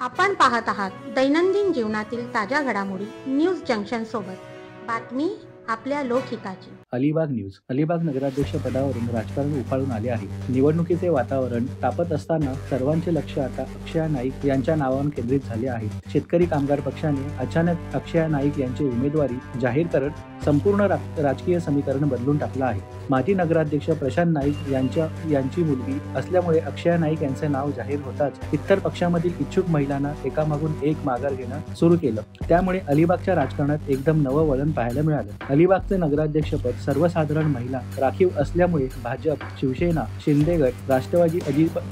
आपण पाहत आहात दैनंदिन जीवनातील ताज्या घडामोडी न्यूज जंक्शन सोबत. बातमी आपल्या लोकहिताची. अलिबाग न्यूज. अलिबाग नगराध्यक्ष पदावरून राजकारण उफाळून आले आहे. निवडणुकीचे वातावरण तापत असताना सर्वांचे लक्ष आता अक्षया नाईक यांच्या नावावर केंद्रित झाले आहे. शेतकरी कामगार पक्षाने अचानक अक्षया नाईक यांची उमेदवारी जाहीर करत संपूर्ण राजकीय समीकरण बदलून टाकलं आहे. माजी नगराध्यक्ष प्रशांत नाईक यांची मुलगी असल्यामुळे अक्षया नाईक यांचे नाव जाहीर होताच इतर पक्षामधील इच्छुक महिलांना एकामागून एक माघार घेणं सुरू केलं. त्यामुळे अलिबागच्या राजकारणात एकदम नवं वळण पाहायला मिळालं. अलिबागचे नगराध्यक्षपद सर्वसाधारण महिला राखीव असल्यामुळे भाजप, शिवसेना, शिंदे गट, राष्ट्रवादी,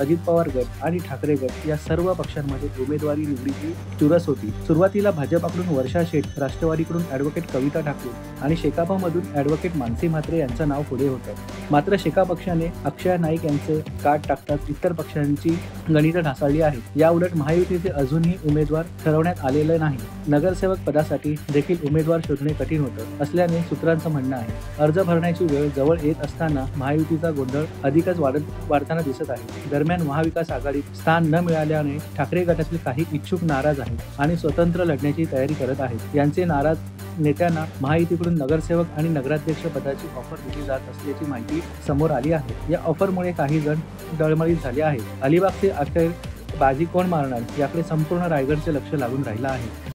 अजित पवार गट आणि ठाकरे गट या सर्व पक्षांमध्ये उमेदवारी निवडीची चुरस होती. सुरुवातीला भाजपकडून वर्षा शेठ, राष्ट्रवादीकडून ॲडव्होकेट कविता ठाकूर आणि शेकापमधून ॲडव्होकेट मानसी म्हात्रे यांचं नाव पुढे होतं. मात्र शेका पक्षाने अक्षया नाईक यांचे काट टाकताच इतर पक्षांची गणितं ढासळली आहेत. याउलट महायुतीचे अजूनही उमेदवार ठरवण्यात आलेले नाही. नगरसेवक पदासाठी देखील उमेदवार शोधणे कठीण होतं असल्याने सूत्रांचं म्हणणं आहे. अर्ज भरण्याची वेळ जवळ येत असताना महायुतीचा गोंधळ अधिकच वाढताना दिसत आहे. दरम्यान महाविकास आघाडीत स्थान न मिळाल्याने ठाकरे गटातील काही इच्छुक नाराज आहेत आणि स्वतंत्र लढण्याची तयारी करत आहेत. यांचे नाराज नेत्यांना महायुतीकडून नगरसेवक आणि नगराध्यक्ष पदाची ऑफर दिली जात असल्याची माहिती समोर आली आहे. या ऑफरमुळे काही जण डळमळीत झाले आहेत. अलिबागचे अखेर बाजी कोण मारणार याकडे संपूर्ण रायगडचे लक्ष लागून राहिलं आहे.